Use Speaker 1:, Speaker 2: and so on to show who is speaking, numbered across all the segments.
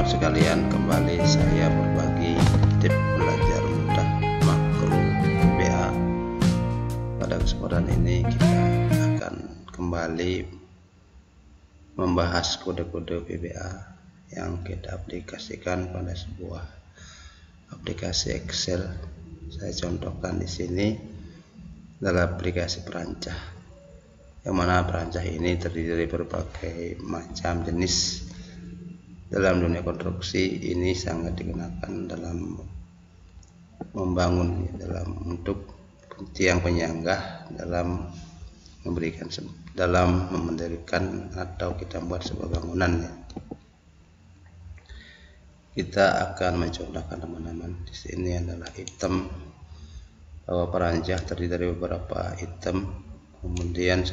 Speaker 1: teman-teman sekalian, kembali saya berbagi tips belajar mudah makro VBA. Pada kesempatan ini kita akan kembali membahas kode-kode VBA yang kita aplikasikan pada sebuah aplikasi Excel. Saya contohkan di sini adalah aplikasi perancah, yang mana perancah ini terdiri dari berbagai macam jenis. Dalam dunia konstruksi ini sangat digunakan dalam membangun, dalam untuk tiang penyangga, dalam mendirikan atau kita buat sebuah bangunan. Kita akan mencontohkan teman-teman. Di sini adalah item bahwa perancah terdiri dari beberapa item. Kemudian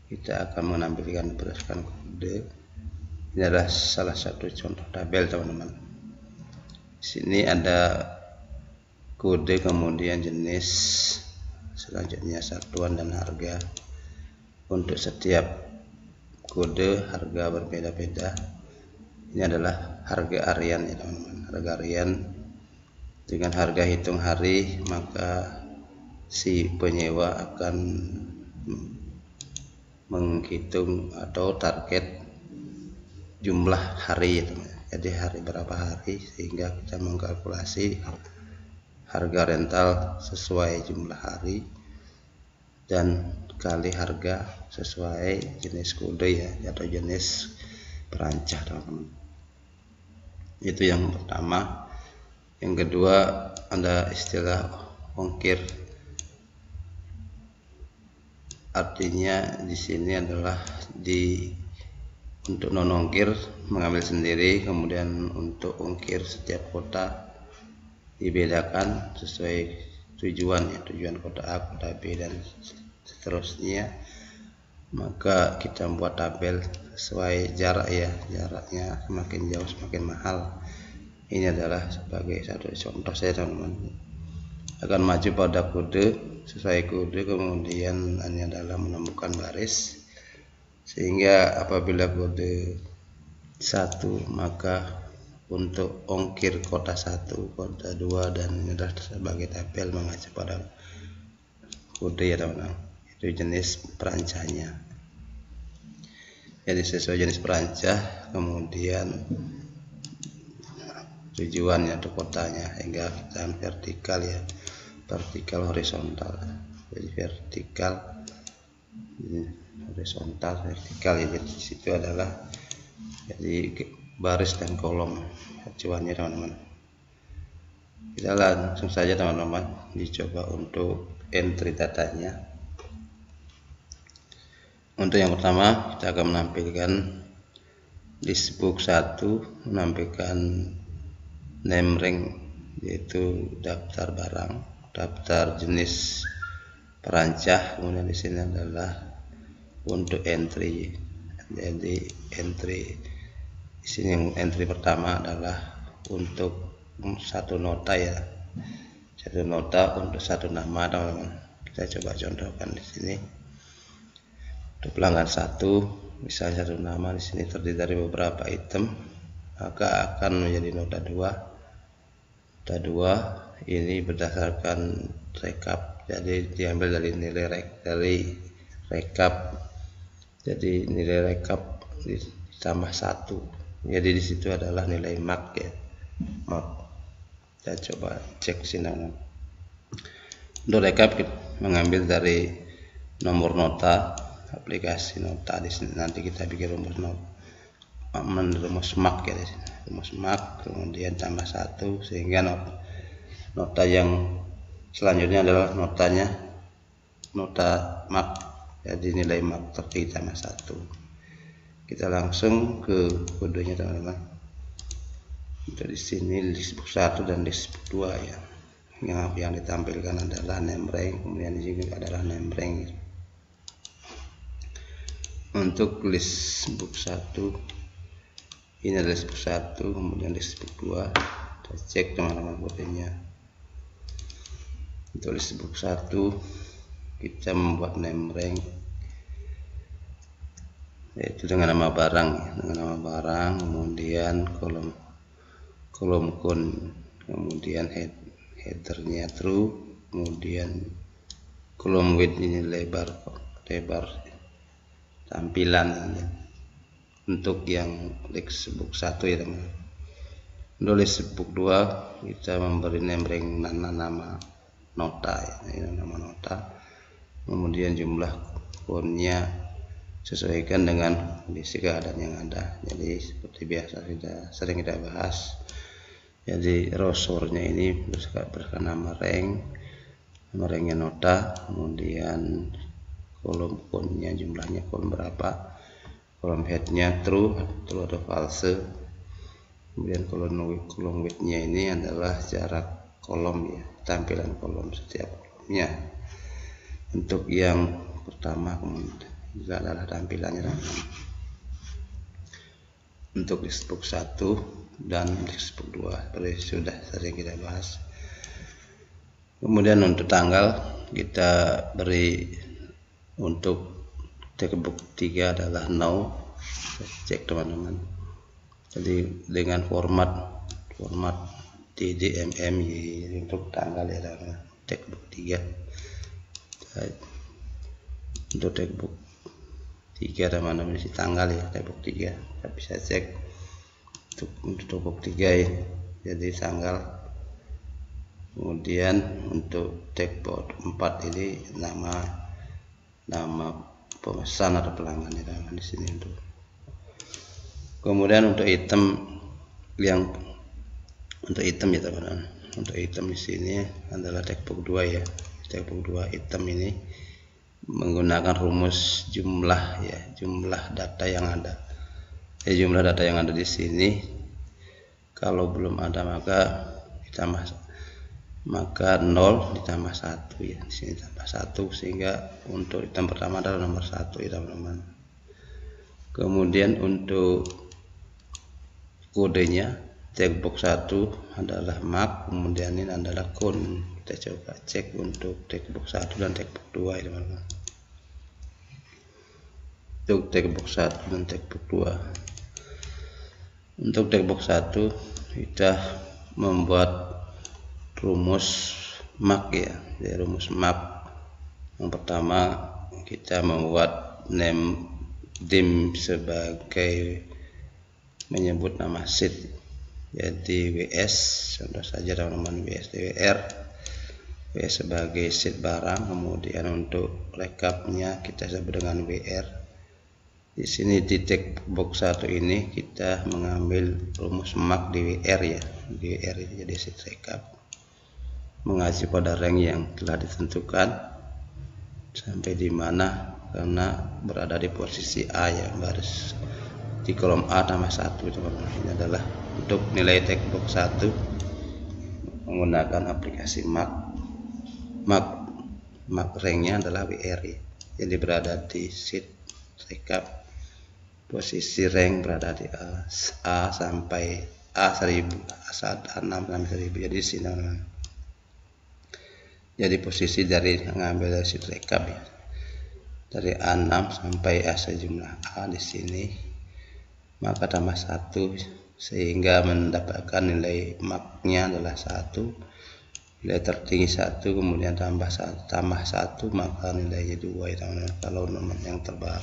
Speaker 1: kita akan menampilkan berdasarkan kode. Ini adalah salah satu contoh tabel, teman-teman. Di sini ada kode, kemudian jenis, selanjutnya satuan dan harga. Untuk setiap kode harga berbeda-beda. Ini adalah harga harian, ya teman-teman. Harga harian dengan harga hitung hari, maka si penyewa akan menghitung atau target jumlah hari, jadi hari berapa hari, sehingga kita mengkalkulasi harga rental sesuai jumlah hari dan kali harga sesuai jenis kode, ya, atau jenis perancah, teman-teman. Itu yang pertama. Yang kedua ada istilah ongkir. Artinya di sini adalah untuk non ongkir mengambil sendiri, kemudian untuk ongkir setiap kota dibedakan sesuai tujuan, ya, tujuan kota A, kota B, dan seterusnya. Maka kita buat tabel sesuai jarak, ya, jaraknya semakin jauh semakin mahal. Ini adalah sebagai satu contoh saya, teman-teman. Akan maju pada kode, sesuai kode, kemudian hanya adalah menemukan baris, sehingga apabila kode 1 maka untuk ongkir kota 1, kota 2, dan ini adalah sebagai tabel mengacu pada kode, ya teman-teman. Itu jenis perancahnya. Jadi sesuai jenis perancah, kemudian tujuannya atau kotanya, hingga kita vertikal, ya, vertikal horizontal. Jadi vertikal, horizontal, vertikal, ya. Jadi di situ adalah jadi baris dan kolom acuannya, teman-teman. Kita langsung saja, teman-teman, dicoba untuk entry datanya. Untuk yang pertama kita akan menampilkan listbook 1, menampilkan name rank, yaitu daftar barang, daftar jenis perancah. Kemudian di sini adalah untuk entry. Jadi entry di sini, yang entry pertama adalah untuk satu nota, ya, satu nota untuk satu nama, teman-teman. Kita coba contohkan di sini. Untuk pelanggan 1, misalnya satu nama, di sini terdiri dari beberapa item, maka akan menjadi nota 2. Nota 2 ini berdasarkan rekap, jadi diambil dari nilai rekap. Jadi nilai rekap ditambah 1. Jadi di situ adalah nilai mark, ya. Mark. Kita coba cek sini. Untuk rekap mengambil dari nomor nota, aplikasi nota. Di sini nanti kita bikin rumus mark, ya, di sini. Rumus mark, kemudian tambah 1, sehingga nota yang selanjutnya adalah nota mark. Jadi nilai mark terdiri tambah 1. Kita langsung ke kodenya, teman-teman. Untuk di sini listbook 1 dan listbook 2, ya. Yang ditampilkan adalah name rank, kemudian di sini adalah name rank. Untuk listbook 1 ini adalah listbook 1, kemudian listbook 2. Kita cek, teman-teman, kodenya. Untuk listbook 1 kita membuat name rank. yaitu dengan nama barang, kemudian kolom count, kemudian headernya true, kemudian kolom width ini lebar tampilan ini. Untuk yang lexbook 1 ya teman-teman. Untuk lexbook 2 kita memberi namering nama nota ya, ini nama nota. Kemudian jumlah countnya sesuaikan dengan kondisi keadaan yang ada. Jadi seperti biasa sudah sering kita bahas. Jadi rosornya ini berdasarkan nama ranknya nota, kemudian kolom countnya jumlahnya kolom berapa, kolom headnya true atau false, kemudian kolom widthnya ini adalah jarak kolom ya, tampilan kolom setiap kolomnya. Untuk yang pertama juga adalah tampilannya teman-teman. Untuk lexbook 1 dan lexbook 2 seperti sudah sering kita bahas. Kemudian untuk tanggal kita beri, untuk textbook 3 adalah now. Cek teman-teman. Jadi dengan format DDMM untuk tanggal ya teman-teman. Textbook 3. Untuk textbook 3 teman-teman isi tanggal ya, textbook 3. Kita bisa cek untuk textbook 3 ya. Jadi tanggal. Kemudian untuk textbook 4 ini nama pemesan atau pelanggan ya teman-teman di sini. Untuk kemudian untuk item ya teman-teman. Untuk item di sini adalah textbook 2 ya. Textbook 2 item ini menggunakan rumus jumlah ya, jumlah data yang ada. Jumlah data yang ada di sini kalau belum ada maka 0 ditambah 1 ya. Di sini tambah 1 sehingga untuk item pertama adalah nomor 1 ya teman-teman. Kemudian untuk kodenya textbook 1 adalah mark, kemudian ini adalah count. Kita coba cek untuk textbook 1 dan textbook 2 ya teman-teman. Untuk textbook 1 dan textbook 2. Untuk textbook 1 kita membuat rumus mark ya. Jadi rumus mark yang pertama kita membuat dim sebagai menyebut nama sheet. Jadi WS contoh saja teman-teman, WSDWR, WS sebagai sheet barang. Kemudian untuk rekapnya kita sebut dengan WR. Di sini di textbook 1 ini kita mengambil rumus mark di WR ya. Di WR itu jadi sheet rekap mengacu pada rank yang telah ditentukan sampai di mana, karena berada di posisi A ya, baris di kolom A tambah 1 teman-teman. Ini adalah untuk nilai textbook 1 menggunakan aplikasi mark ranknya adalah WR ya. Jadi berada di sheet rekap, posisi rank berada di A sampai A1000, A6 sampai 1000. Jadi di sini teman-teman. Jadi posisi dari mengambil dari sheet rekap ya, dari A6 sampai A sejumlah A di sini, maka tambah 1 sehingga mendapatkan nilai marknya adalah 1, nilai tertinggi 1, kemudian tambah 1 maka nilainya 2 ya teman-teman. Kalau nomor yang terbawah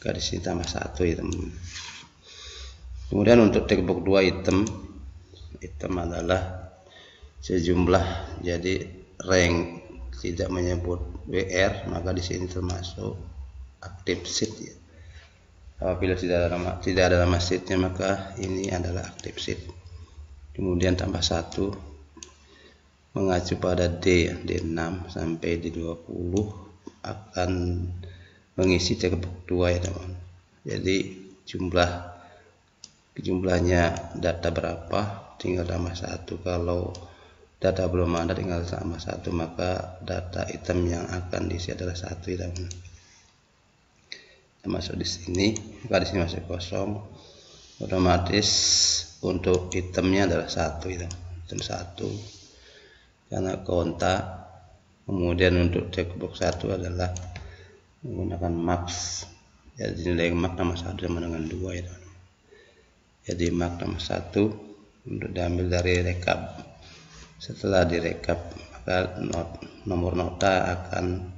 Speaker 1: di sini tambah 1 ya teman-teman. Kemudian untuk textbook 2 item adalah sejumlah, jadi rank tidak menyebut WR maka di sini termasuk active sheet ya. Apabila tidak ada nama sheetnya maka ini adalah active sheet. Kemudian tambah 1 mengacu pada D ya, D6 sampai D20 akan mengisi textbook 2 ya teman. Jadi jumlahnya data berapa tinggal tambah 1. Kalau data belum ada tinggal tambah 1, maka data item yang akan diisi adalah 1 ya teman. Masuk di sini, maka di sini masih kosong, otomatis untuk itemnya adalah 1 ya teman. Item 1 karena kontak. Kemudian untuk textbook 1 adalah menggunakan max Jadi nilai mak nomor 1 sama dengan 2 ya teman-teman. Jadi mak nomor 1 untuk diambil dari rekap. Setelah direkap maka nomor nota akan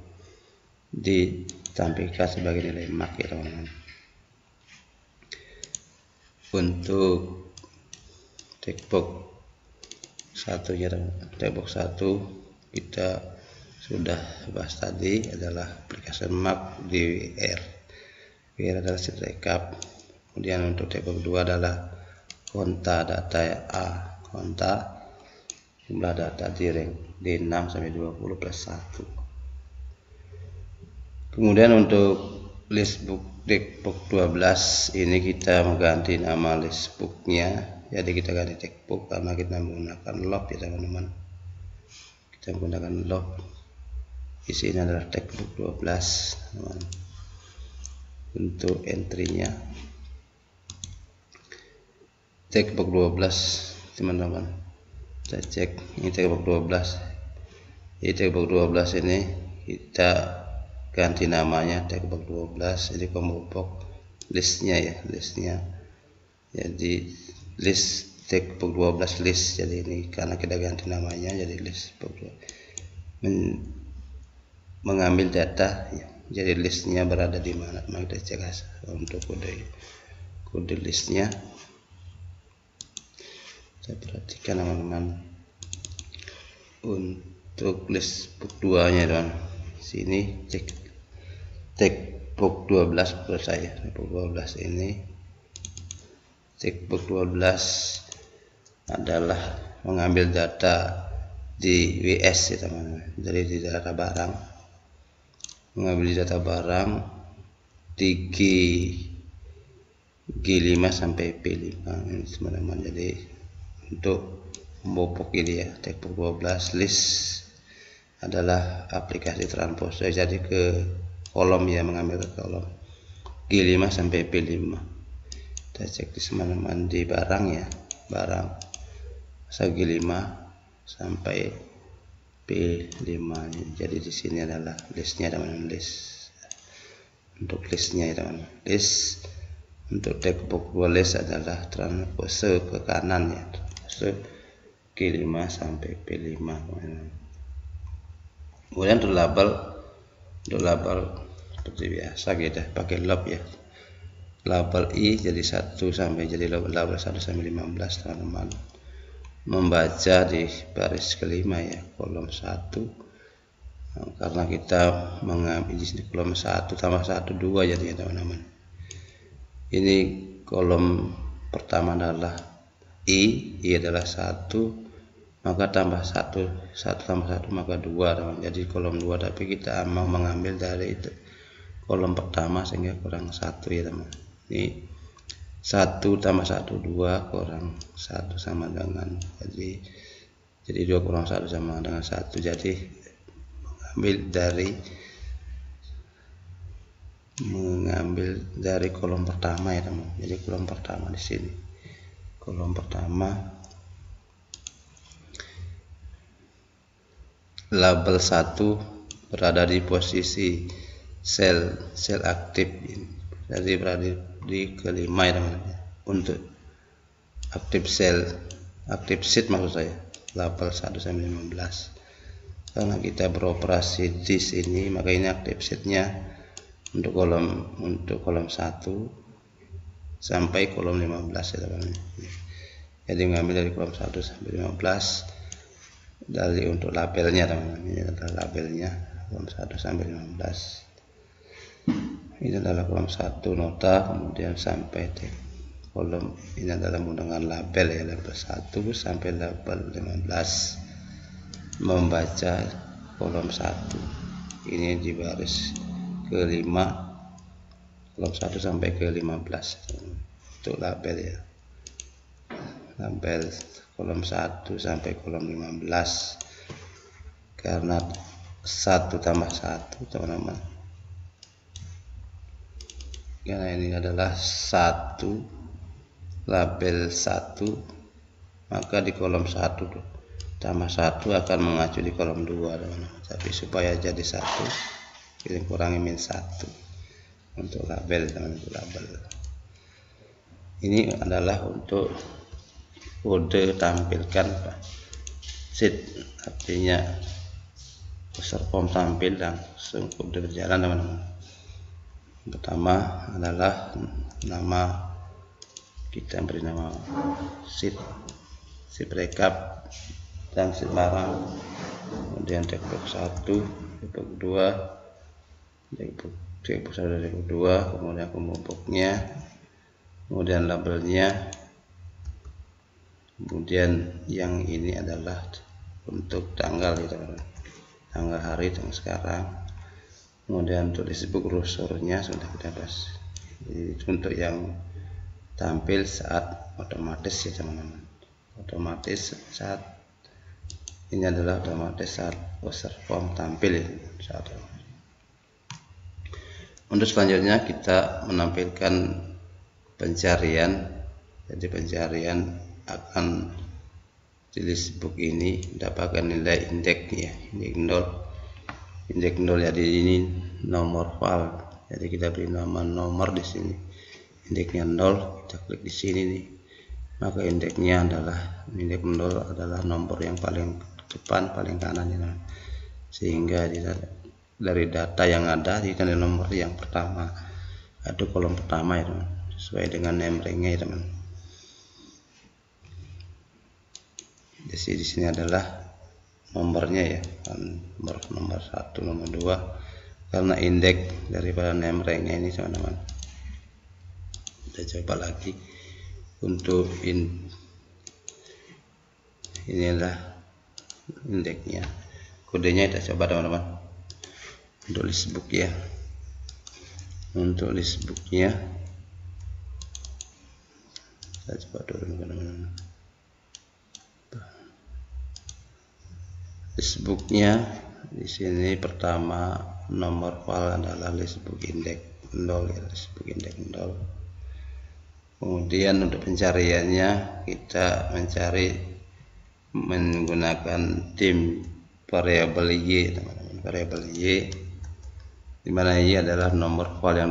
Speaker 1: ditampilkan sebagai nilai mak ya teman-teman. Untuk textbook 1 ya teman-teman, textbook 1 kita sudah bahas tadi adalah aplikasi mak di WR. WR adalah sheet rekap. Kemudian untuk textbook 2 adalah konta data A, konta jumlah data di rank D6 sampai 20 plus 1. Kemudian untuk listbook textbook 12 ini kita mengganti nama listbooknya, jadi kita ganti textbook karena kita menggunakan log ya teman-teman. Kita menggunakan log. Isinya adalah textbook 12 teman. Untuk entry-nya textbook 12 teman-teman, kita cek ini textbook 12. Di textbook 12 ini kita ganti namanya textbook 12, jadi kelompok listnya ya, listnya. Jadi list textbook 12 list, jadi ini karena kita ganti namanya jadi list book 12. Mengambil data ya, jadi listnya berada di mana, maka kita cek untuk kode listnya. Saya perhatikan teman-teman untuk list book 2 nya teman, sini cek textbook 12 menurut saya. Textbook 12 ini, textbook 12 adalah mengambil data di WS ya teman-teman, jadi di data barang, mengambil data barang di G5 sampai P5 ini teman-teman. Jadi untuk membobok ini ya, textbook 12 list adalah aplikasi transpose, jadi ke kolom ya, mengambil ke kolom G5 sampai P5. Kita cek di teman-teman di barang ya, barang G5 sampai P5. Jadi di sini adalah listnya teman-teman, list. Untuk listnya ya teman-teman, list untuk textbook 2 list adalah transpose ke kanan ya, transpose G5 sampai P5 teman-teman. Kemudian untuk label seperti biasa kita pakai lob ya, label I jadi 1 sampai jadi label 1 sampai 15 teman-teman. Membaca di baris kelima ya, kolom 1, karena kita mengambil di sini kolom 1 tambah 1 2 jadi ya teman-teman. Ini kolom pertama adalah I adalah 1, maka tambah 1 tambah 1 maka 2 teman. Jadi kolom 2, tapi kita mau mengambil dari itu kolom pertama sehingga kurang 1 ya teman. Ini 1 tambah 1 2 kurang 1 sama dengan, jadi 2 kurang 1 sama dengan 1. Jadi mengambil dari kolom pertama ya teman. Jadi kolom pertama di sini, kolom pertama label 1 berada di posisi sel aktif ini, jadi berada di kelima ya teman-teman. Untuk aktif sheet maksud saya, label 1 sampai 15. Karena kita beroperasi di sini, maka ini aktif sheetnya untuk kolom 1 sampai kolom 15 ya teman-teman. Jadi mengambil dari kolom 1 sampai 15 dari untuk labelnya teman-teman. Ini adalah labelnya kolom 1 sampai 15. Ini adalah kolom 1 nota, kemudian sampai kolom ini adalah menggunakan label ya, label 1 sampai label 15. Membaca kolom 1 ini di baris kelima, kolom 1 sampai ke 15 untuk label ya, label kolom 1 sampai kolom 15 karena 1 tambah 1 teman-teman. Karena ini adalah 1 label 1, maka di kolom 1 tambah 1 akan mengacu di kolom 2 teman-teman. Tapi supaya jadi 1 kita kurangi min 1. untuk label teman, untuk label. Ini adalah untuk kode tampilkan sheet, artinya user form tampil langsung kode berjalan teman-teman. Pertama adalah nama, kita beri nama sheet recap dan sheet barang, kemudian checkbox 1, checkbox 2, checkbox 1 dan checkbox 2, kemudian pemupuknya, kemudian labelnya, kemudian yang ini adalah untuk tanggal ya teman-teman, tanggal hari, tanggal sekarang, kemudian untuk disebut kursornya sudah kita bahas. Jadi untuk yang tampil saat otomatis ya teman-teman, otomatis saat ini adalah otomatis saat user form tampil ya, saat. Untuk selanjutnya kita menampilkan pencarian. Jadi pencarian akan di listbook ini mendapatkan nilai indeksnya, indeks 0 jadi ini nomor file. Jadi kita beri nama nomor di sini, indeksnya 0, kita klik di sini nih, maka indeksnya adalah indeks 0 adalah nomor yang paling depan, paling kanan ya, sehingga dari data yang ada di nomor yang pertama atau kolom pertama ya teman, sesuai dengan name ringnya ya teman. Jadi di sini adalah nomornya ya, nomor 1, nomor 2, karena indeks daripada name ringnya ini teman-teman. Kita coba lagi untuk ini adalah indeksnya, kodenya kita coba teman-teman. Untuk listbook ya, untuk listbooknya kita coba turun teman-teman. Listbooknya di sini pertama nomor file adalah listbook indeks 0 ya, listbook indeks 0. Kemudian untuk pencariannya kita mencari menggunakan tim variabel y teman-teman, variabel y, dimana y adalah nomor file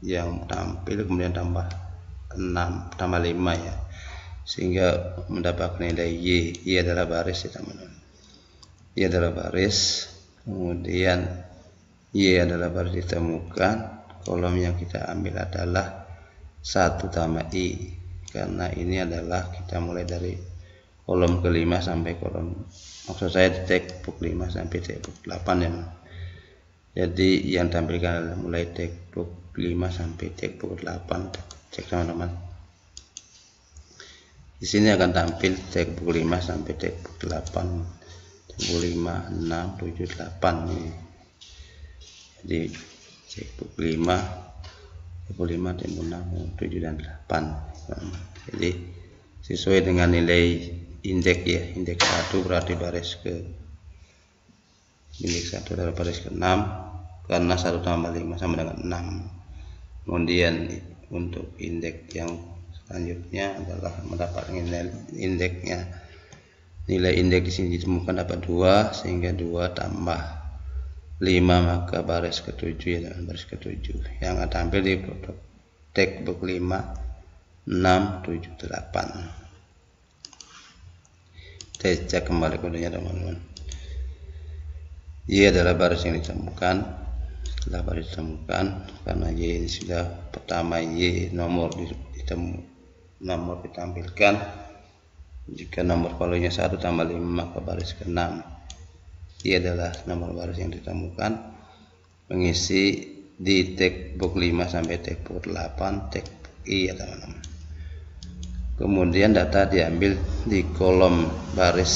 Speaker 1: yang tampil, kemudian tambah 6 tambah 5 ya, sehingga mendapatkan nilai y adalah baris ya teman-teman. Y adalah baris, kemudian y adalah baris ditemukan, kolom yang kita ambil adalah 1 tambah i, karena ini adalah kita mulai dari kolom ke-5 sampai kolom, maksud saya di textbook 5 sampai textbook 8 ya. Jadi yang tampilkan adalah mulai textbook 5 sampai textbook 8. Cek teman-teman. Di sini akan tampil textbook 5 sampai textbook 8. Textbook 5, 6, 7, 8 ini. Jadi textbook 5, textbook 5, textbook 6, 7 dan 8. Jadi sesuai dengan nilai indeks ya. Indeks 1 berarti baris ke indeks 1 adalah baris ke 6, karena 1 tambah 5 sama dengan 6. Kemudian untuk indeks yang selanjutnya adalah mendapatkan nilai indeksnya. Nilai indeks di sini ditemukan dapat 2, sehingga 2 tambah 5 maka baris ke-7 ya, baris ke-7 yang akan tampil di textbook 5, 6, 7, 8. Kita cek kembali kodenya teman-teman. Y adalah baris yang ditemukan. Setelah baris ditemukan, karena Y ini sudah pertama Y nomor ditampilkan. Jika nomor value-nya 1 tambah 5 maka baris ke-6. Y adalah nomor baris yang ditemukan, mengisi di textbook 5 sampai textbook 8, textbook I ya teman-teman. Kemudian data diambil di kolom baris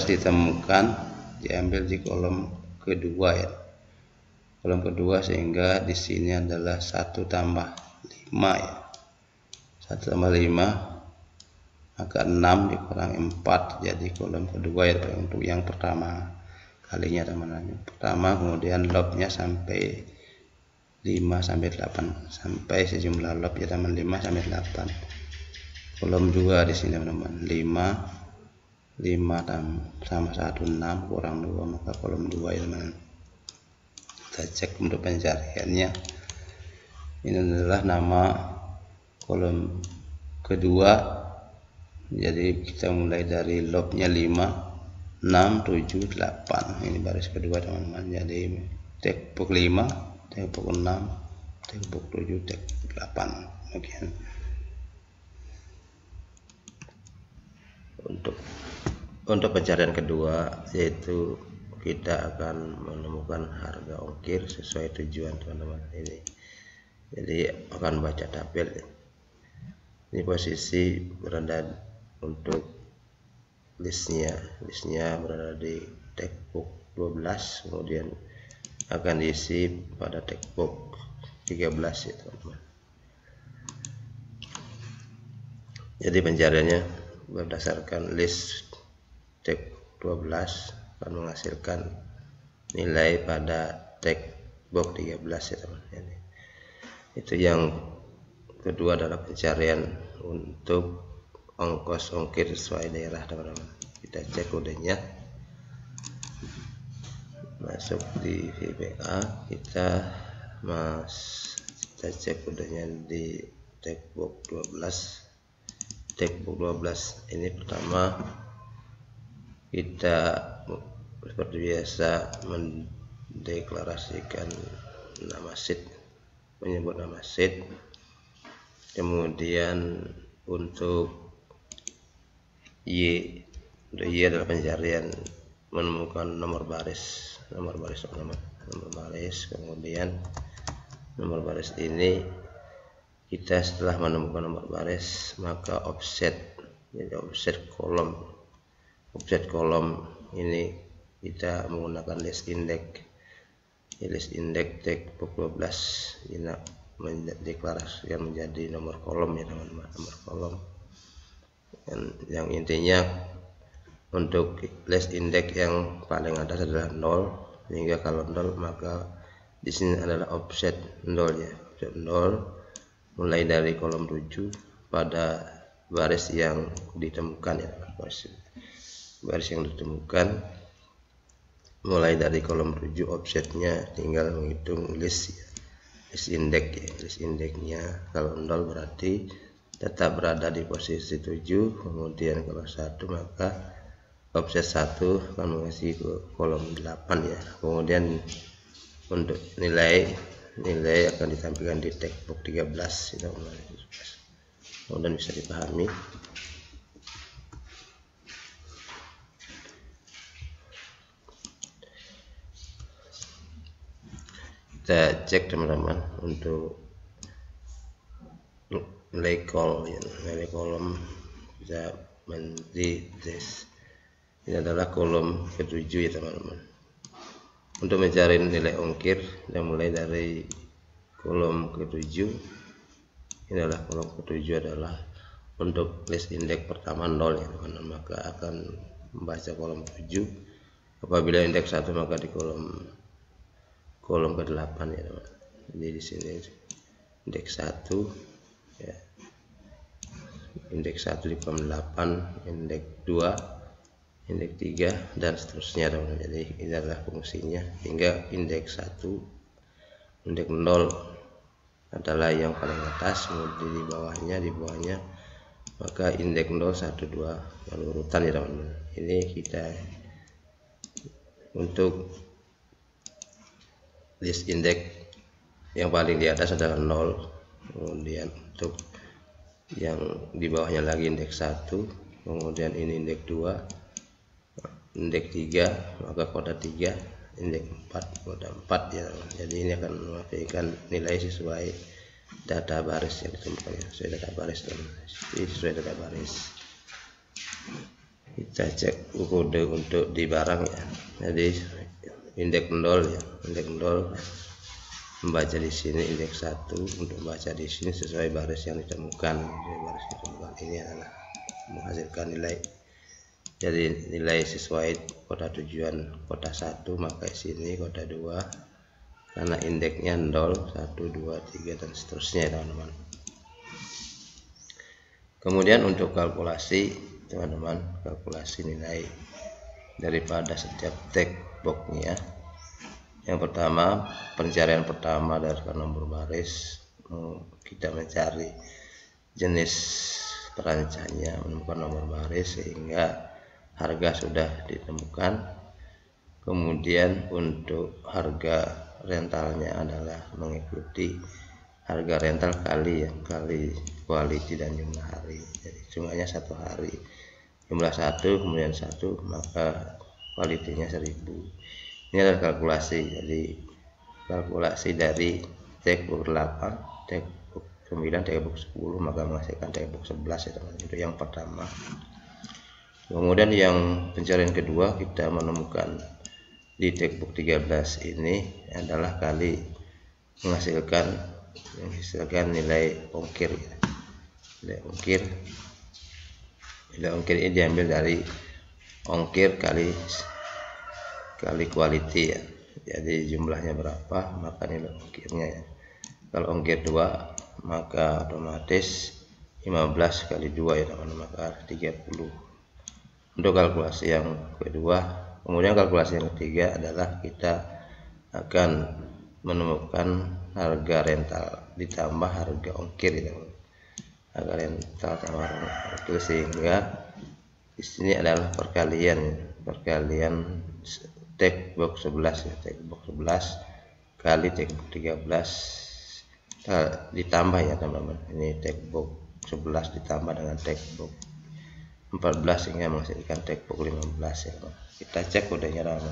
Speaker 1: ditemukan, diambil di kolom kedua ya, kolom kedua, sehingga di sini adalah 1 tambah 5 ya, 1 tambah 5 maka 6 dikurang 4, jadi kolom kedua ya untuk yang pertama kalinya teman-teman. Pertama, kemudian lobnya sampai 5 sampai 8, sampai sejumlah lob ya teman, 5 sampai 8. Kolom 2 di sini teman-teman, 5 sama 1 6 kurang 2 maka kolom 2 ya teman. Kita cek untuk pencariannya. Ini adalah nama kolom kedua. Jadi kita mulai dari lobnya 5, 6, 7, 8. Ini baris kedua teman-teman. Jadi textbook 5, textbook 6, textbook 7, textbook 8. Bagian untuk pencarian kedua, yaitu kita akan menemukan harga ongkir sesuai tujuan teman-teman. Ini jadi akan baca tabel. Ini posisi berada untuk listnya berada di textbook 12, kemudian akan diisi pada textbook 13 ya teman-teman. Jadi pencariannya berdasarkan list textbook 12 akan menghasilkan nilai pada textbook 13 ya teman-teman. Itu yang kedua adalah pencarian untuk ongkos ongkir sesuai daerah teman-teman. Kita cek kodenya, masuk di VBA, kita cek kodenya di textbook 12. Textbook 12 ini pertama kita seperti biasa mendeklarasikan nama sheet, menyebut nama sheet. Kemudian untuk Y adalah pencarian menemukan nomor baris teman-teman, nomor baris. Kemudian nomor baris ini kita setelah menemukan nomor baris maka offset, jadi offset kolom ini kita menggunakan list index. List index textbook 12 ini mendeklarasikan menjadi nomor kolom ya teman-teman, nomor kolom. Dan yang intinya untuk list index yang paling atas adalah 0, sehingga kalau 0 maka di sini adalah offset 0 ya, offset 0 mulai dari kolom 7 pada baris yang ditemukan ya, baris yang ditemukan mulai dari kolom 7 offsetnya tinggal menghitung list index ya. List indexnya kalau 0 berarti tetap berada di posisi 7, kemudian kalau 1 maka offset 1 akan mengisi ke kolom 8 ya. Kemudian untuk nilai akan ditampilkan di textbook 13 itu kemudian bisa dipahami. Kita cek teman-teman untuk nilai kolom bisa di ini adalah kolom ke-7 ya teman-teman. Untuk mencari nilai ongkir yang mulai dari kolom ke-7, ini adalah kolom ke-7 adalah untuk list index pertama 0 ya teman-teman, maka akan membaca kolom 7. Apabila indeks 1 maka di kolom ke-8 ya teman. Jadi di sini indeks 1 ya. Indeks 1 di kolom 8, indeks 2, indeks 3 dan seterusnya teman-teman. Jadi ini adalah fungsinya hingga indeks 1, indeks 0 adalah yang paling atas, kemudian di bawahnya maka indeks 0, 1, 2 lalu urutan ya teman-teman. Ini kita untuk list index yang paling di atas adalah 0, kemudian untuk yang di bawahnya lagi indeks 1, kemudian ini indeks 2, indeks 3, maka kode 3, indeks 4, kode 4 ya. Jadi ini akan menghasilkan nilai sesuai data baris yang ditemukan, sesuai data baris sesuai data baris. Kita cek kode untuk di barang ya. Jadi indeks 0 ya, indeks 0 membaca di sini, indeks 1 untuk membaca di sini sesuai baris yang ditemukan. Ini adalah menghasilkan nilai. Jadi nilai sesuai kota tujuan kota 1 maka sini kota 2 karena indeksnya 0, 1, 2, 3 dan seterusnya teman-teman. Kemudian untuk kalkulasi teman-teman, kalkulasi nilai daripada setiap textbooknya Yang pertama, pencarian pertama dari nomor baris, kita mencari jenis perancangnya, menemukan nomor baris sehingga harga sudah ditemukan. Kemudian untuk harga rentalnya adalah mengikuti harga rental kali quality dan jumlah hari. Jadi jumlahnya 1 hari, jumlah 1 kemudian 1, maka quality-nya 1000. Ini adalah kalkulasi. Jadi kalkulasi dari textbook 8, textbook 9, textbook 10 maka menghasilkan textbook 11 ya teman-teman. Itu yang pertama. Kemudian yang pencarian kedua, kita menemukan di textbook 13 ini adalah kali menghasilkan nilai ongkir. Nilai ongkir ini diambil dari ongkir kali quality ya. Jadi jumlahnya berapa maka nilai ongkirnya ya. Kalau ongkir 2 maka otomatis 15 kali 2 ya teman-teman, maka 30. Untuk kalkulasi yang kedua. Kemudian kalkulasi yang ketiga adalah kita akan menemukan harga rental ditambah harga ongkir ya teman-teman. Harga rental tambah harga ongkir, sehingga di sini adalah perkalian textbook 11 ya, textbook 11 kali textbook 13 ditambah ya teman-teman. Ini textbook 11 ditambah dengan textbook 14 sehingga menghasilkan textbook 15 ya teman. Kita cek kodenya teman.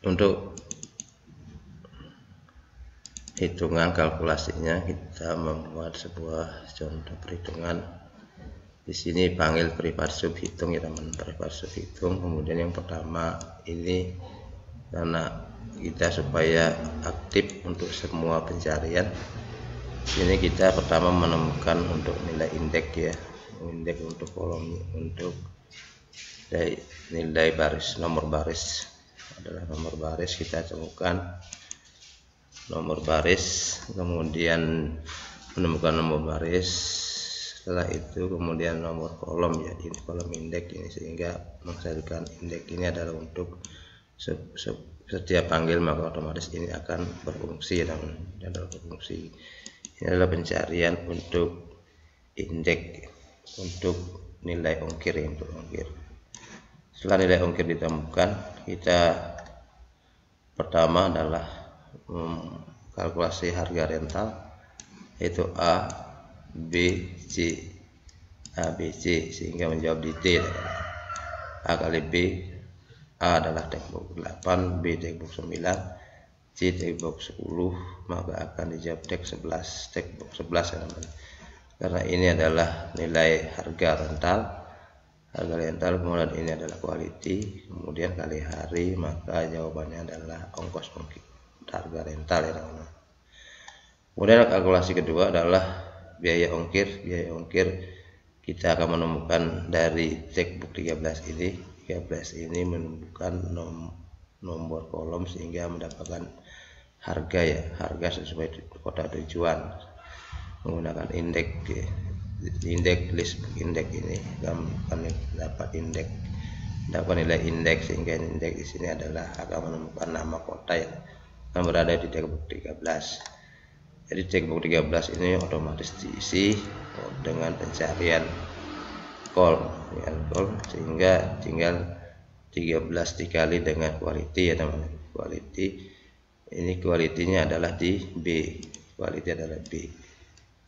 Speaker 1: Untuk hitungan kalkulasinya kita membuat sebuah contoh perhitungan. Di sini panggil privat sub hitung ya teman, privat sub hitung. Kemudian yang pertama ini karena kita supaya aktif untuk semua pencarian, ini kita pertama menemukan untuk nilai indeks ya, indeks untuk kolom, untuk nilai baris, nomor baris adalah nomor baris. Kita temukan nomor baris, kemudian menemukan nomor baris. Setelah itu kemudian nomor kolom ya, ini kolom indeks ini, sehingga menghasilkan indeks ini adalah untuk setiap panggil maka otomatis ini akan berfungsi ya teman. Adalah berfungsi. Ini adalah pencarian untuk indeks untuk nilai ongkir ya, untuk ongkir. Setelah nilai ongkir ditemukan, kita pertama adalah kalkulasi harga rental, yaitu A, B, C sehingga menjawab di D. A kali B, A adalah textbook 8, B textbook 9, C textbook 10, maka akan dijawab textbook 11 ya teman. Karena ini adalah nilai harga rental, kemudian ini adalah quality, kemudian kali hari, maka jawabannya adalah ongkos harga rental ya teman. Kemudian kalkulasi kedua adalah biaya ongkir. Biaya ongkir kita akan menemukan dari textbook 13 ini menemukan nomor kolom sehingga mendapatkan harga ya, harga sesuai kota tujuan menggunakan indeks list indeks ini kami dapat nilai indeks, sehingga indeks di sini adalah akan menemukan nama kota yang berada di textbook 13. Jadi textbook 13 ini otomatis diisi dengan pencarian call, sehingga tinggal 13 dikali dengan quality ya teman. Quality ini quality-nya adalah di B, quality adalah B,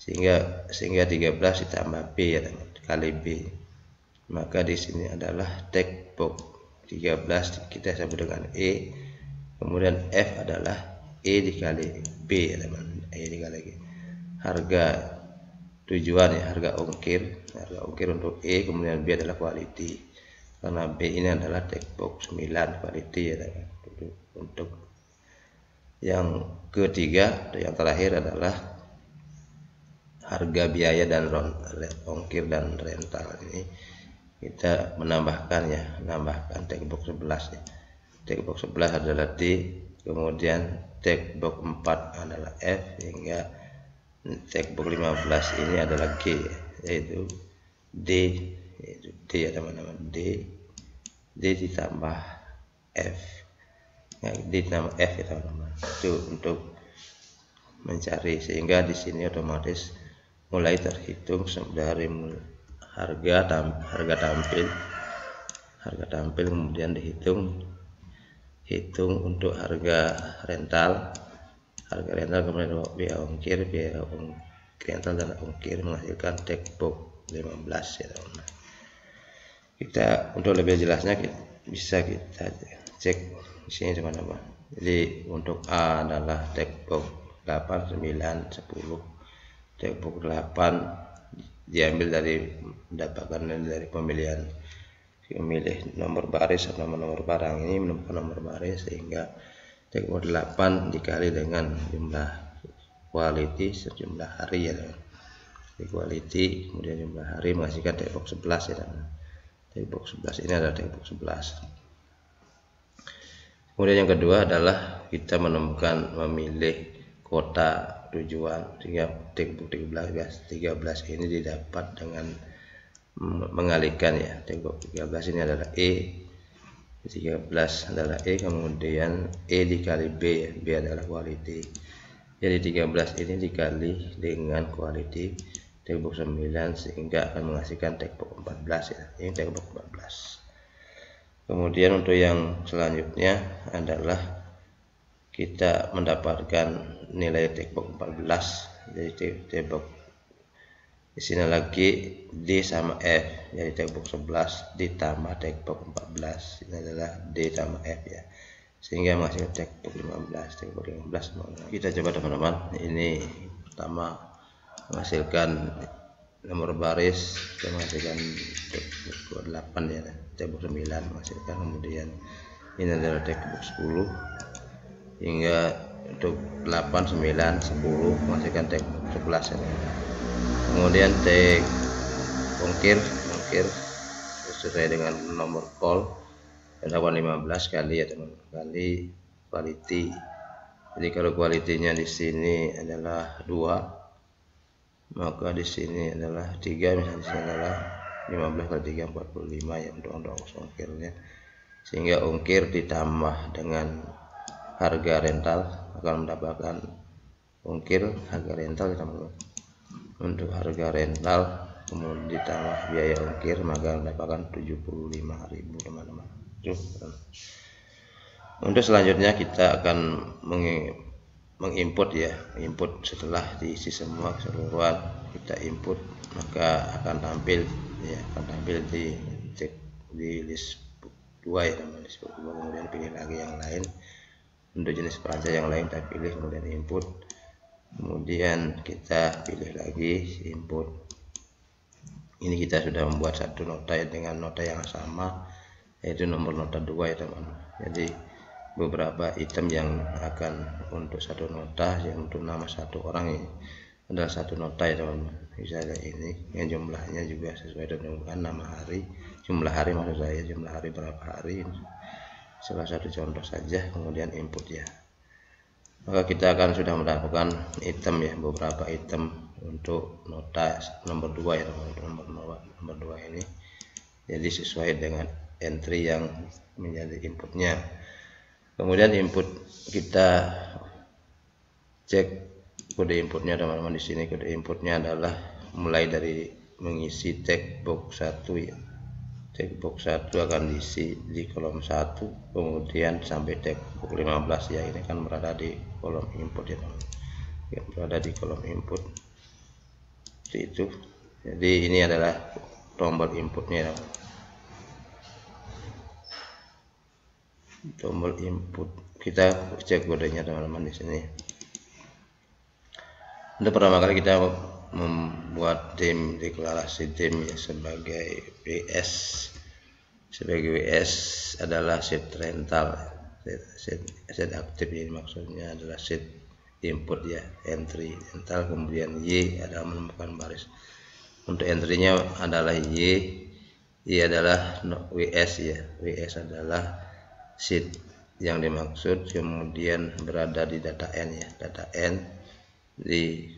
Speaker 1: sehingga 13 ditambah B ya teman, kali B, maka di sini adalah textbook 13 kita sebut dengan E, kemudian F adalah E dikali B ya teman. Dikali harga tujuan ya, harga ongkir untuk E, kemudian B adalah quality, karena B ini adalah textbook 9 quality ya teman. Untuk yang ketiga atau yang terakhir adalah harga biaya dan ongkir dan rental. Ini kita menambahkan textbook 11 ya. Textbook 11 adalah D, kemudian textbook 4 adalah F, hingga textbook 15 ini adalah G, yaitu D ya teman-teman, D D ditambah F. Nah, D ditambah F ya teman-teman. Itu untuk mencari, sehingga di sini otomatis mulai terhitung dari harga tampil, kemudian dihitung untuk harga rental, kemudian biaya ongkir, rental dan ongkir menghasilkan textbook 15 ya teman-teman. Kita untuk lebih jelasnya bisa kita cek di sini teman-teman. Jadi untuk A adalah textbook 8, 9, 10. Textbook 8 diambil mendapatkan dari pemilih nomor baris atau nomor barang. Ini menemukan nomor baris, sehingga textbook 8 dikali dengan jumlah quality sejumlah hari ya teman. Quality kemudian jumlah hari menghasilkan textbook 11 ya teman. Textbook 11 ini adalah textbook 11. Kemudian yang kedua adalah kita memilih kota tujuan, sehingga textbook 13 ini didapat dengan mengalihkan ya. Textbook 13 ini adalah E, 13 adalah E, kemudian E dikali B ya. B adalah quality. Jadi 13 ini dikali dengan quality textbook 9, sehingga akan menghasilkan textbook 14 ya. Ini textbook 14. Kemudian untuk yang selanjutnya adalah kita mendapatkan nilai textbook 14. Jadi textbook di sini lagi D sama F, jadi textbook 11 ditambah textbook 14. Ini adalah D sama F ya, sehingga menghasilkan textbook 15. Kita coba teman-teman. Ini pertama menghasilkan nomor baris, menghasilkan textbook 8 ya, textbook 9 menghasilkan, kemudian ini adalah textbook 10, hingga untuk 8, 9, 10 menghasilkan textbook 11 ya. Kemudian ongkir sesuai dengan nomor call dapat 15 kali ya teman, kali quality. Jadi kalau quality-nya di sini adalah 2, maka di sini adalah 3, misalnya di sini adalah 15 kali 3 45 ya untuk ongkirnya, sehingga ongkir ditambah dengan harga rental akan mendapatkan harga rental teman-teman. Untuk harga rental kemudian ditambah biaya ongkir, maka mendapatkan 75.000 teman-teman. Untuk selanjutnya kita akan menginput ya, input setelah diisi semua keseluruhan kita input, maka akan tampil di list book 2 ya teman, list book 2. Kemudian pilih lagi yang lain, untuk jenis pelajar yang lain kita pilih, kemudian input, kemudian kita pilih lagi input. Ini kita sudah membuat satu nota dengan nota yang sama, yaitu nomor nota 2 ya teman. Jadi beberapa item yang akan untuk satu nota, yang untuk nama satu orang ini adalah satu nota ya teman. Misalnya ini yang jumlahnya juga sesuai dengan nama hari, jumlah hari maksud saya, jumlah hari berapa hari, salah satu contoh saja. Kemudian input ya, maka kita akan sudah mendapatkan item ya, beberapa item untuk nota nomor 2 ya teman. Nomor 2 ini jadi sesuai dengan entry yang menjadi inputnya. Kemudian input kita cek kode inputnya teman-teman. Di sini kode inputnya adalah mulai dari mengisi textbook 1 ya. Textbook 1 akan diisi di kolom 1, kemudian sampai textbook 15 ya. Ini kan berada di kolom input ya teman, berada di kolom input seperti itu. Jadi ini adalah tombol inputnya teman. Tombol input kita cek kodenya teman-teman. Di sini untuk pertama kali kita membuat deklarasi dim ya, sebagai WS. Sebagai WS adalah sheet rental, sheet aktif, ini maksudnya adalah sheet input ya, entry rental. Kemudian Y adalah menemukan baris. Untuk entry-nya adalah Y adalah WS ya. WS adalah sheet yang dimaksud, kemudian berada di data N ya, data N di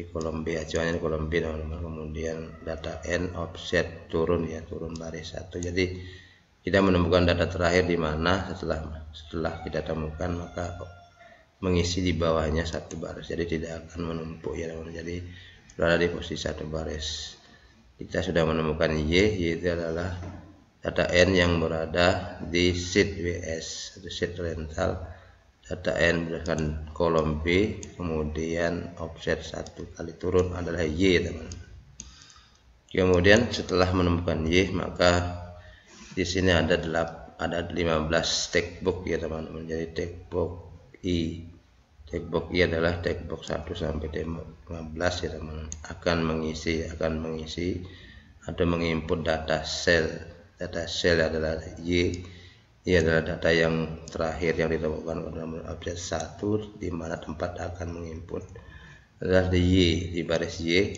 Speaker 1: kolom B, acuannya di kolom B teman-teman. Kemudian data N offset turun ya, turun baris 1. Jadi kita menemukan data terakhir di mana. Setelah kita temukan, maka mengisi di bawahnya satu baris, jadi tidak akan menumpuk ya teman-teman. Jadi berada di posisi satu baris. Kita sudah menemukan Y, yaitu adalah data N yang berada di sheet WS atau sheet rental. Data N berdasarkan kolom B, kemudian offset 1 kali turun adalah Y teman-teman. Kemudian setelah menemukan Y, maka di sini ada 15 textbox ya teman-teman. Jadi textbox I adalah textbox 1 sampai 15 ya teman-teman. Akan mengisi atau menginput data sel. Data sel adalah Y. Ini adalah data yang terakhir yang ditemukan dalam objek 1, di mana tempat akan menginput adalah di Y, di baris Y.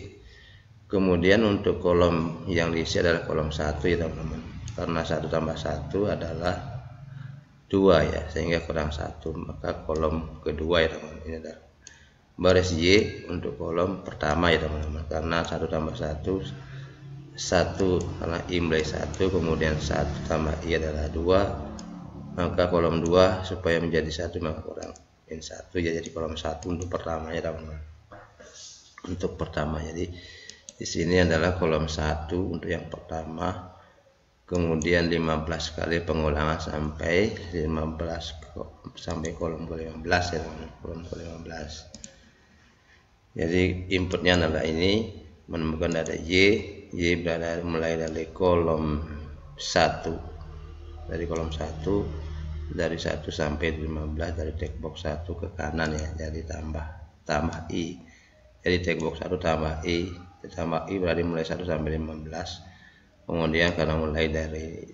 Speaker 1: Kemudian untuk kolom yang diisi adalah kolom 1 ya teman-teman. Karena 1 tambah 1 adalah 2 ya, sehingga kurang 1, maka kolom kedua ya teman-teman. Ini adalah baris Y untuk kolom pertama ya teman-teman. Karena 1 tambah 1 karena I mulai 1, kemudian 1 tambah I adalah 2, maka kolom 2 supaya menjadi 1 maka kurang 1 ya, jadi kolom 1 untuk pertama ya teman-teman. Untuk pertama, jadi di sini adalah kolom 1 untuk yang pertama, kemudian 15 kali pengulangan sampai kolom ke-15 ya teman-teman, kolom ke-15. Jadi inputnya adalah ini, menemukan data Y berada mulai dari kolom 1, dari 1 sampai 15, dari textbox 1 ke kanan ya, jadi tambah I, jadi textbox 1 tambah I berarti mulai 1 sampai 15. Kemudian karena mulai dari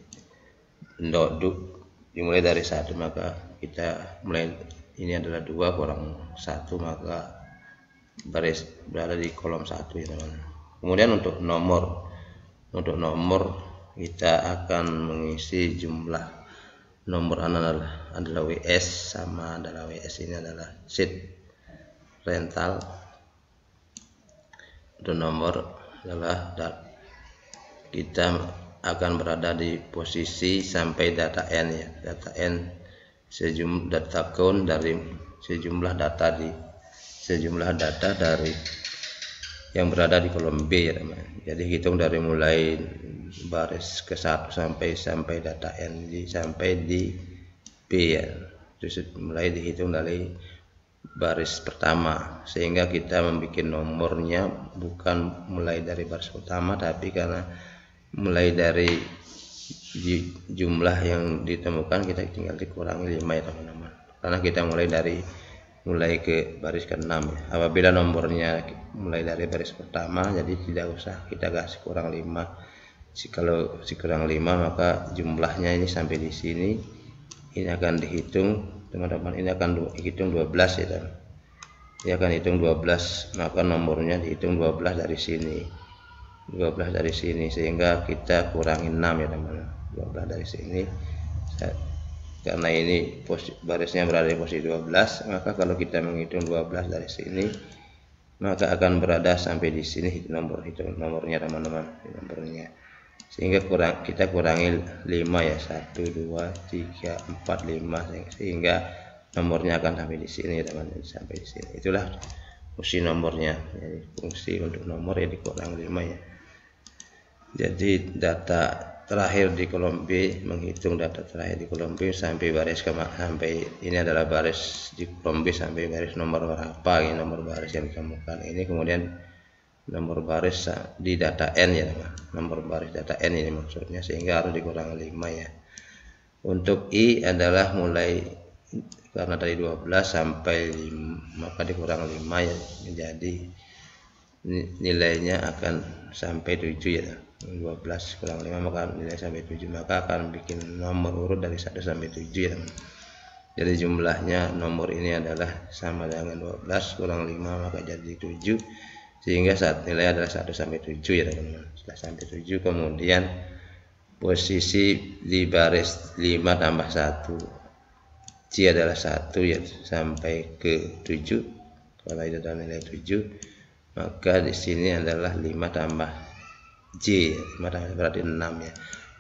Speaker 1: dimulai dari 1, maka kita mulai ini adalah 2 kurang 1, maka baris berada di kolom 1 ya teman-teman. Kemudian untuk nomor kita akan mengisi jumlah nomor adalah WS, sama adalah WS ini adalah sheet rental. Untuk nomor adalah kita akan berada di posisi sampai data N ya, data N sejumlah data count dari sejumlah data dari yang berada di kolom B ya teman. Jadi hitung dari mulai baris ke-1 sampai data N sampai di B ya. Terus mulai dihitung dari baris pertama, sehingga kita membuat nomornya bukan mulai dari baris pertama, tapi karena mulai dari jumlah yang ditemukan kita tinggal dikurangi 5 ya teman-teman. Karena kita mulai ke baris ke-6 ya. Apabila nomornya mulai dari baris pertama, jadi tidak usah kita kasih kurang 5. Kalau kurang 5, maka jumlahnya ini sampai di sini. Ini akan dihitung teman-teman, ini akan dihitung 12 ya teman. Ini akan hitung 12, maka nomornya dihitung 12 dari sini. 12 dari sini, sehingga kita kurangi 6 ya teman-teman. 12 dari sini. Karena ini barisnya berada di posisi 12, maka kalau kita menghitung 12 dari sini, maka akan berada sampai di sini nomornya teman-teman, nomornya. Sehingga kita kurangi 5 ya, 1 2 3 4 5, sehingga nomornya akan sampai di sini teman-teman, sampai di sini. Itulah fungsi nomornya. Jadi fungsi untuk nomor ya dikurangi 5 ya. Jadi data terakhir di kolom B, menghitung data terakhir di kolom B sampai sampai ini adalah baris di kolom B sampai baris nomor berapa, ini nomor baris yang ditemukan ini. Kemudian nomor baris di data N ya teman, nomor baris data N ini maksudnya, sehingga harus dikurangi 5 ya. Untuk I adalah mulai karena dari 12 sampai 5, maka dikurangi 5 ya, jadi nilainya akan sampai 7 ya. 12 kurang 5 maka nilai sampai 7, maka akan bikin nomor urut dari 1 sampai 7 ya teman. Jadi jumlahnya nomor ini adalah sama dengan 12 kurang 5 maka jadi 7, sehingga nilai adalah 1 sampai 7 ya teman-teman. Setelah sampai 7, kemudian posisi di baris 5 tambah 1, C adalah 1 ya, sampai ke 7. Kalau itu adalah nilai 7, maka di sini adalah 5 tambah J, 5 tambah berarti 6 ya.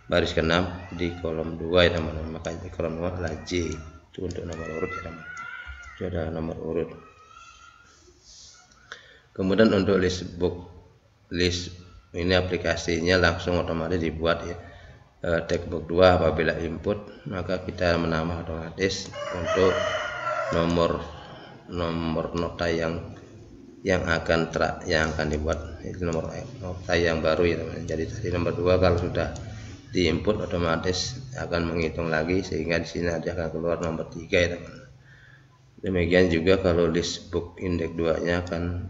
Speaker 1: baris ke-6 di kolom 2 ya teman-teman. Maka di kolom 2 adalah J, itu untuk nomor urut ya teman-teman. Itu adalah nomor urut. Kemudian untuk list ini aplikasinya langsung otomatis dibuat ya. Textbook 2 apabila input maka kita menambah otomatis untuk nomor nota yang akan dibuat, itu nomor nota yang baru ya teman. Jadi tadi nomor 2 kalau sudah diinput otomatis akan menghitung lagi sehingga di sini nanti akan keluar nomor 3 ya teman. Demikian juga kalau list book index 2 nya akan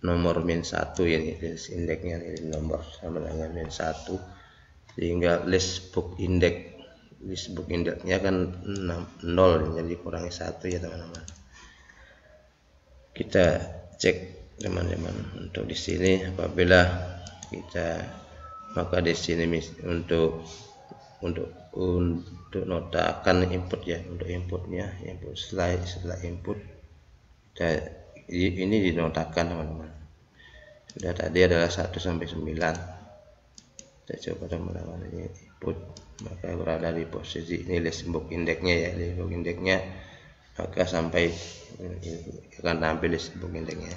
Speaker 1: nomor -1 ya, list indexnya ini nomor sama dengan -1 sehingga list book indexnya kan 0 jadi kurangi 1 ya teman-teman. Kita cek teman-teman untuk di sini apabila kita maka di sini untuk nota akan input ya, untuk inputnya input setelah input ini dinotakan teman-teman. Sudah tadi adalah 1 sampai 9. Kita coba teman-teman ini input maka berada di posisi ini list book indexnya ya, list book indexnya maka sampai akan tampil list book indexnya.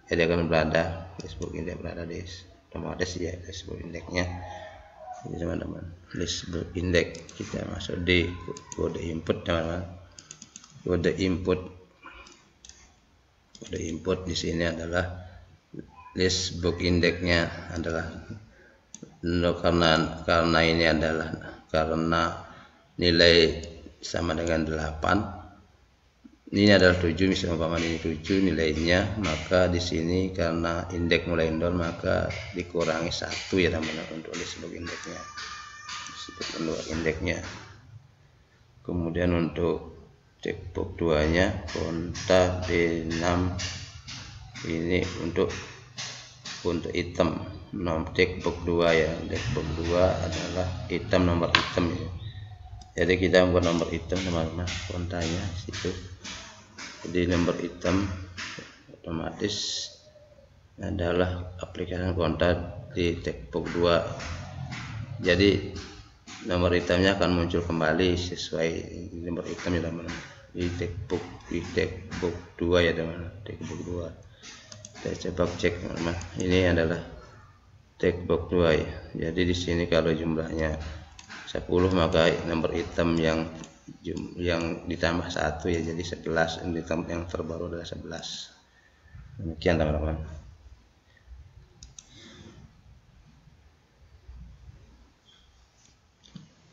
Speaker 1: Jadi akan berada list book index berada di otomatis ya list book indexnya. Jadi teman-teman list book index kita masuk di kode input teman-teman. Kode input di sini adalah list book indexnya adalah karena ini adalah karena nilai sama dengan 8, ini adalah 7 misalnya umpamanya ini 7 nilainya, maka di sini karena indeks mulai 0 maka dikurangi 1 ya teman-teman untuk list book indexnya. Kemudian untuk textbook 2 nya konta D6 ini untuk item textbook 2 ya, textbook 2 adalah item nomor item ya. Jadi kita membuat nomor item teman-teman kontanya situ. Jadi nomor item otomatis adalah aplikasi konta di textbook 2. Jadi nomor itemnya akan muncul kembali sesuai nomor itemnya teman-teman di textbook 2 ya teman-teman, textbook 2. Kita coba cek teman-teman. Ini adalah textbook 2 ya. Jadi di sini kalau jumlahnya 10 maka nomor item yang ditambah 1 ya jadi 11. Item yang terbaru adalah 11. Demikian teman-teman.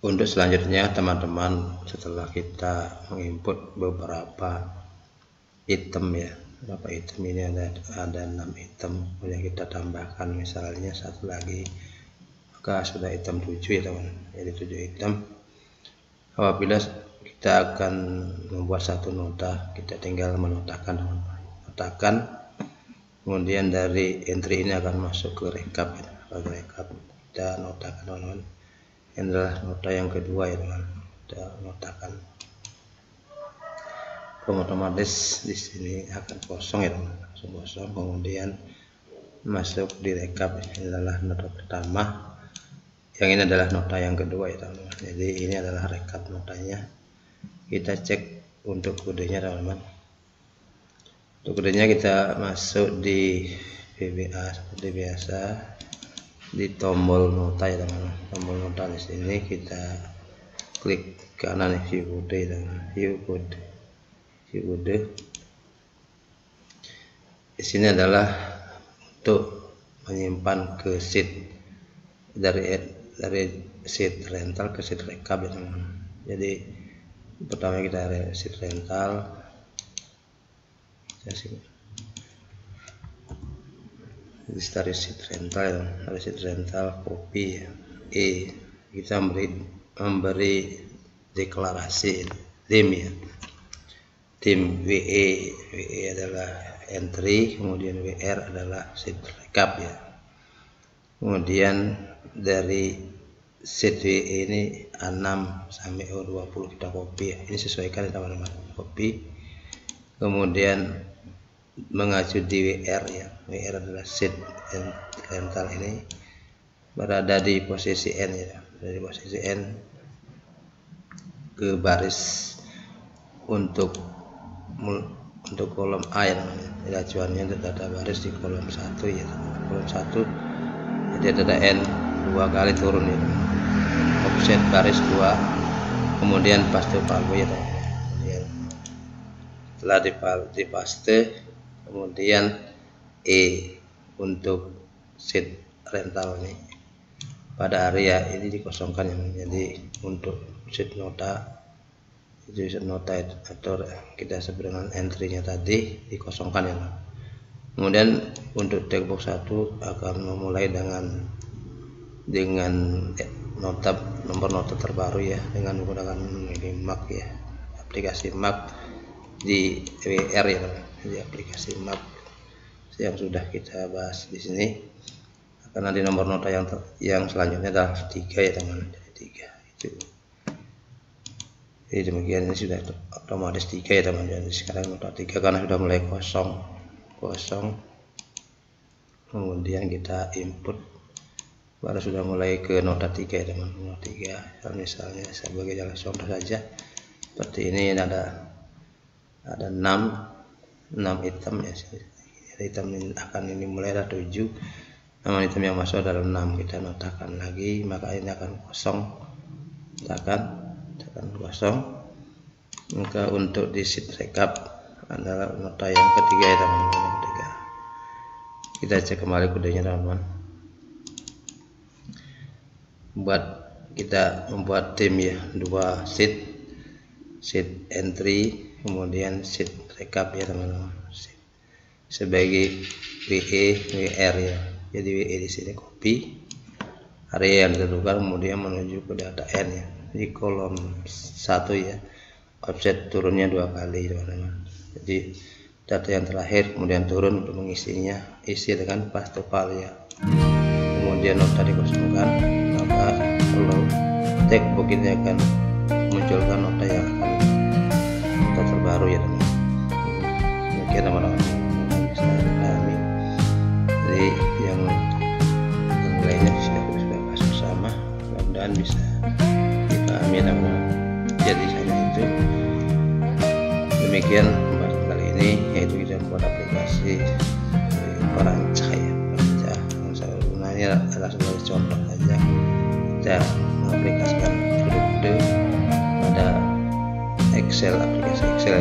Speaker 1: Untuk selanjutnya teman-teman setelah kita menginput beberapa item ya, beberapa item ini ada 6 item, kemudian kita tambahkan misalnya satu lagi maka sudah item 7 ya teman. Jadi 7 item. Apabila kita akan membuat satu nota, kita tinggal menotakan teman-teman. Notakan, kemudian dari entry ini akan masuk ke recap ya. Recap kita notakan teman-teman. Ini adalah nota yang kedua ya teman. Kita notakan. Otomatis di sini akan kosong ya teman, langsung kosong. Kemudian masuk di recap, ini adalah nota pertama, yang ini adalah nota yang kedua ya teman-teman. Jadi ini adalah recap notanya. Kita cek untuk kodenya teman-teman. Untuk kodenya kita masuk di VBA seperti biasa di tombol nota ya teman-teman. Tombol nota di sini kita klik kanan view kode ya teman-teman. View kode. Di sini adalah untuk menyimpan ke sheet dari sheet rental ke sheet recap ya teman-teman. Jadi pertama kita sheet rental, dari sheet rental ya, dari sheet rental copy ya. Kita memberi deklarasi theme ya. Tim WE adalah entry, kemudian WR adalah sheet recap ya. Kemudian dari sheet WE ini A6 sampai O20 kita copy ya. Ini sesuaikan ya teman-teman, copy. Kemudian mengacu di WR ya. WR adalah sheet rental ini berada di posisi N ya. dari posisi N ke baris untuk kolom A ya teman. Jadi acuannya ada baris di kolom 1 ya teman. Kolom 1 jadi ada N 2 kali turun ya teman. Offset baris 2 kemudian paste palu ya teman. Kemudian setelah dipaste kemudian E untuk sheet rental nih pada area ini dikosongkan ya. Jadi untuk sheet nota atau kita sebut dengan entry-nya tadi dikosongkan ya. Kemudian untuk textbox 1 akan memulai dengan nomor nota terbaru ya, dengan menggunakan ini Mac ya, aplikasi Mac di WR ya, di aplikasi Mac yang sudah kita bahas di sini. Karena di nomor nota yang selanjutnya adalah 3 ya teman, jadi 3 itu. Jadi demikian, ini sudah otomatis 3 ya teman. Jadi sekarang nota 3 karena sudah mulai kosong. Kemudian kita input baru sudah mulai ke nota 3 ya teman. Nota 3 misalnya sebagai jalan contoh saja seperti ini, ada 6 item ya. Item ini akan mulai ada 7. Nama item yang masuk adalah 6. Kita notakan lagi, maka ini akan kosong. Tekan kosong. Maka untuk di sheet recap adalah nota yang ketiga ya teman-teman, yang ketiga. Kita cek kembali kodenya teman-teman. Kita membuat tim ya, 2 sheet entry kemudian sheet recap ya teman-teman, sebagai WR ya. Jadi WE di sini copy area yang ditentukan kemudian menuju ke data N ya. Di kolom 1 ya, offset turunnya 2 kali teman-teman. Jadi data yang terakhir kemudian turun untuk mengisinya, isi dengan paste file ya. Kemudian nota dikosongkan, maka kalau textbox ini akan munculkan nota yang terbaru ya teman-teman. Demikian teman-teman, bisa dipahami. Jadi yang lainnya sudah bahas bersama, mudah-mudahan bisa dipahami teman-teman. Jadi hanya itu, demikian pembahasan kali ini, yaitu kita membuat aplikasi perancah ya, yang sebenarnya adalah sebagai contoh saja kita mengaplikasikan produk pada Excel, aplikasi Excel.